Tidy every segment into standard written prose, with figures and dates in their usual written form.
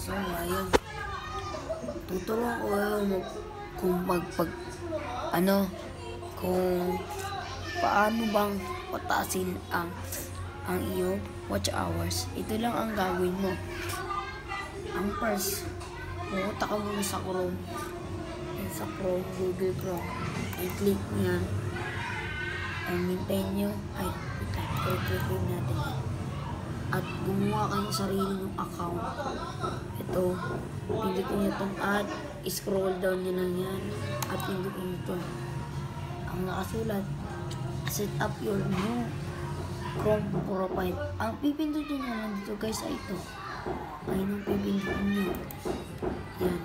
So, ayun. Tuturuan ko kung kung paano bang patasin ang iyong watch hours. Ito lang ang gagawin mo. Ang first, pumunta ka muna sa Chrome. Sa Chrome, Google Chrome. I-click niyan. And hintayin nyo. I-click natin. At gumawa kayo ng sarili ng account. Ito, pindutin nyo itong add, scroll down nyo lang yan, at pindutin nyo ito. Ang nakasulat, set up your new Chrome profile. Ang pipindutin nyo lang dito guys ay ito. Ayun ang pipindutin nyo. Yan.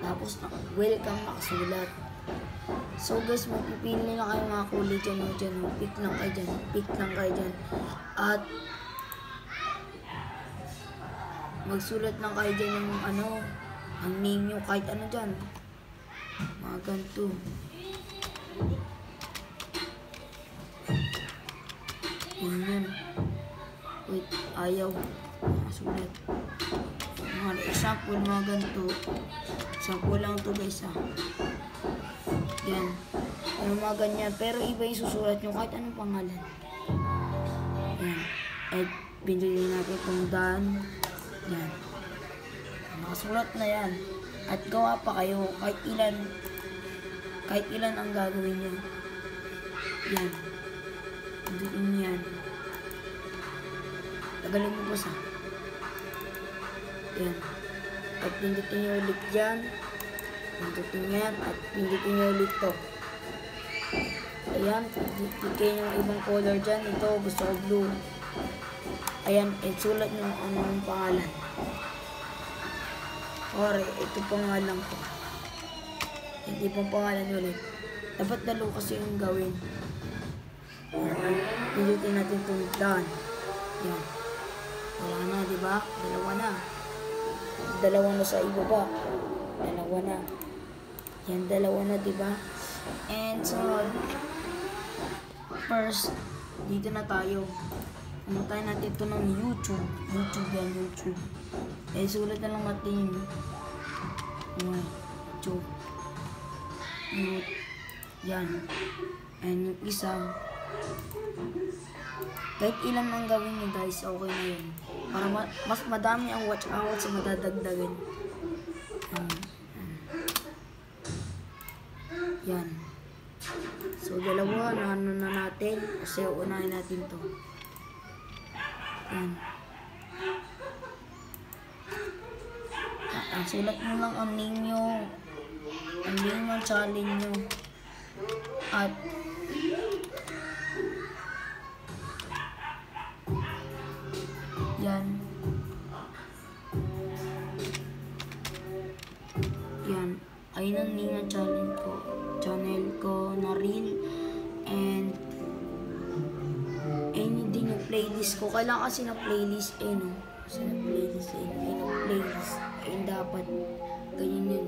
Tapos, welcome nakasulat. So guys, magpipili na kayo mga kulay dyan. Pick lang kayo dyan. At magsulat lang kayo dyan ng ang name nyo, kahit ano dyan. Mga ganito. Yan. Wait, ayaw. Masulat. Mga example, mga ganito. Example lang to guys Yan. Mga ganyan. Pero iba yung susulat nyo kahit anong pangalan. Yan. At pindutin natin itong done. Yan. Nakasulat na yan. At gawa pa kayo kahit ilan ang gagawin nyo. Yan. Pindutin nyo yan. Tagalin mo po Yan. At pindutin nyo ulit dyan. Pindutin yan. At pindutin nyo ulit to. Ayan. Pindutin nyo ibang color dyan. Ito, gusto ko blue. Ayan. Sulat nyo anong pangalan. Or, ito pangalan ko. Hindi pong pangalan ulit. Dapat dalawa kasi yung gawin. Pindutin natin itong done. Yan. Wala na, diba? Dalawa na. Dalawa na sa ibaba. Dalawa na. Yan, dalawa na, diba? And so, first, dito na tayo. Pumuntahin natin ito ng YouTube. YouTube. Sulat na lang natin YouTube. Yan. And yung isa, kahit ilan ang gawin nyo guys, okay na yun. Para mas madami ang watch hours sa madadagdagan. Yan. So, dalawa, na natin. Kasi unahin natin to. Yan. Ang sulat mo lang ang name nyo. Ang name ng challenge nyo. At yan. Yan. Ayun ang name ng channel ko na reel. And ayun din yung playlist ko. Kailangan kasi na playlist Kasi na playlist playlist. Ayun dapat. Ganyan yun.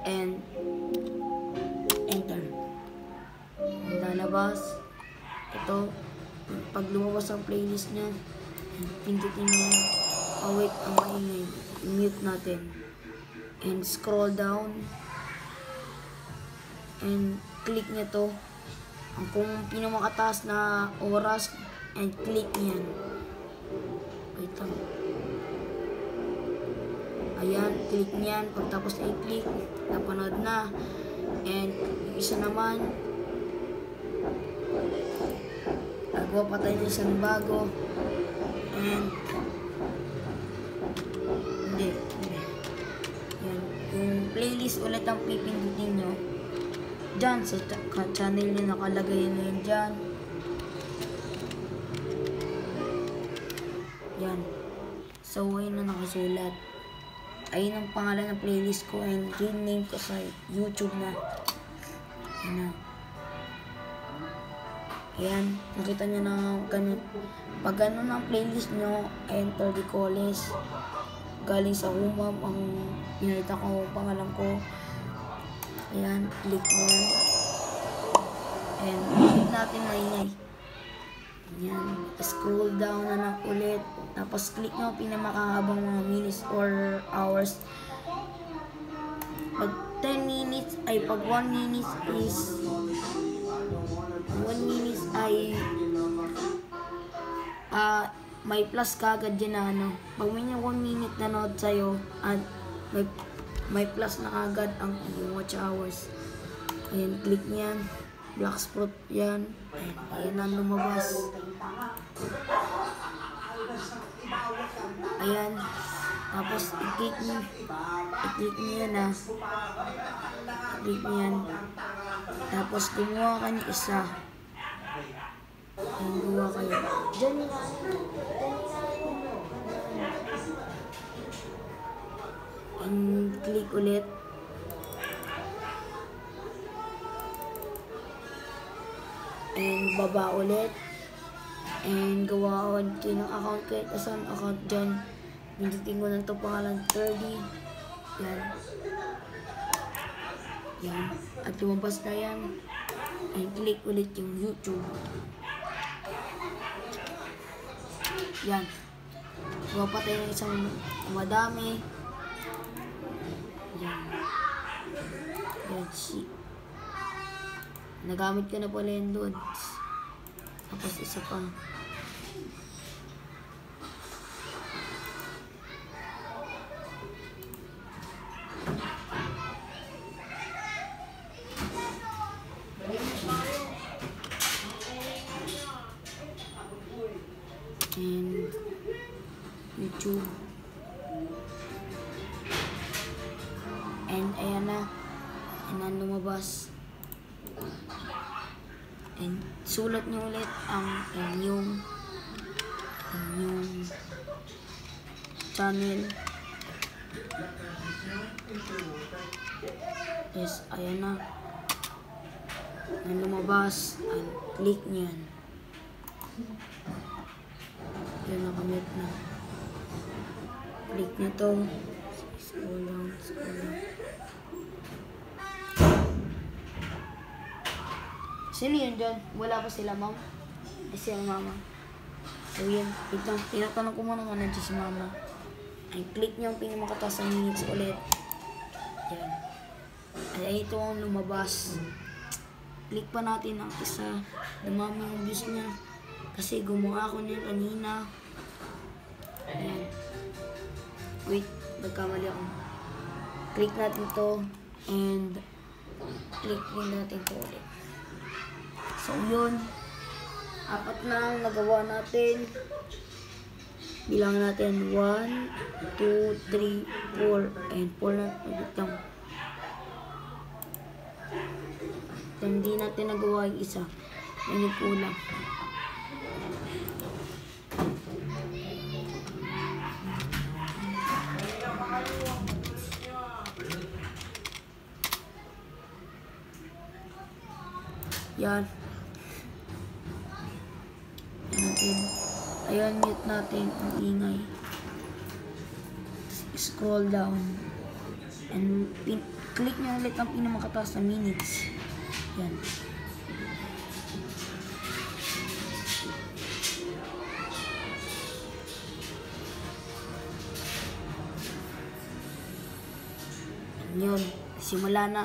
And enter. Lalabas. Ito. Pag lumabas ang playlist niya, pindutin niya. Wait, ang maingay. Mute natin. And scroll down. And click niya to. Ang kung pinamakataas na oras, and click niyan. Wait lang. Ayan, click niyan. Pagtapos i-click, napanood na. And yung isa naman, gagawa pa tayo ng isang bago. And hindi. Yan. Yung playlist ulit ang pipindutin nyo. Diyan sa channel nyo nakalagay na yun dyan. Yan. So, ayun na nakasulat. Ayun ang pangalan ng playlist ko and rename ko sa YouTube na. Ayan na. Ayan. Nakita nyo na ganun. Pag ganun ang playlist nyo, enter the college. Galing sa Humam ang pinalita ko, pangalan ko. Ayan, click mo yan. And click natin na ingay. Ayan, scroll down na lang ulit. Tapos click nyo ang pinamakahabang mga minutes or hours. Pag 10 minutes ay pag 1 minutes ay may plus kagad dyan na ano. Pag may 1 minute na nood sa'yo at may plus na kagad ang iyong watch hours. Ayan, click niyan. Black spot yan. Ayan na lumabas. Ayan. Tapos i-click niyo yan na. I-click niyo yan. Tapos gumawa ka ng isa. Ayan, gumawa kayo. Diyan na. And click ulit. And baba ulit. And gawa kayo ng account kahit asan account dyan. Pindutin ko ng to pangalan 30. Yan. Yan. At lumabas na yan. And click ulit yung YouTube. Yan. Gawa pa tayo ng isang madami. Yan. Yan. Nagamit ko na pala yung loads. Tapos isa pa. And YouTube. And ayan na. Ayan na lumabas. And sulat nyo ulit ang inyong channel. Yes, ayan na. Ayan lumabas. And click nyo yan. Yan, nakamit na. Click nyo to. Scroll down, scroll down. Sino yun dyan? Wala pa sila, ma'am? Ay, siya, mama. So, yun. Ito, tinatanong ko muna nga nandiyan si mama. Ay, click nyo ang pinamakataas ng minutes ulit. Yan. Ay, ito ang lumabas. Click pa natin ang isa. Dumami yung views niya. Kasi gumawa ako niya kanina. Ayan. Wait, nagkamali ako. Click natin to. And click din natin to ulit. So, yun. 4 na ang nagawa natin. Bilang natin 1, 2, 3, 4. And 4 na. Lang. Hindi natin nagawa yung isa. May kulang. Yan. Ayan, mute natin ang ingay. Scroll down. And click nyo ulit ang pinamakataas na minutes. Yan. Yun. Simula na.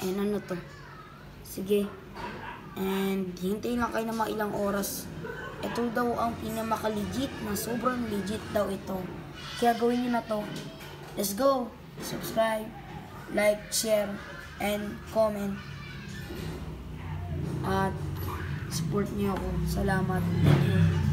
And ano to? Sige. And hintayin lang kayo na mga ilang oras. Ito daw ang pinamaka-legit na sobrang legit daw ito. Kaya gawin nyo na to. Let's go! Subscribe, like, share, and comment. At support nyo ako. Salamat. Thank you.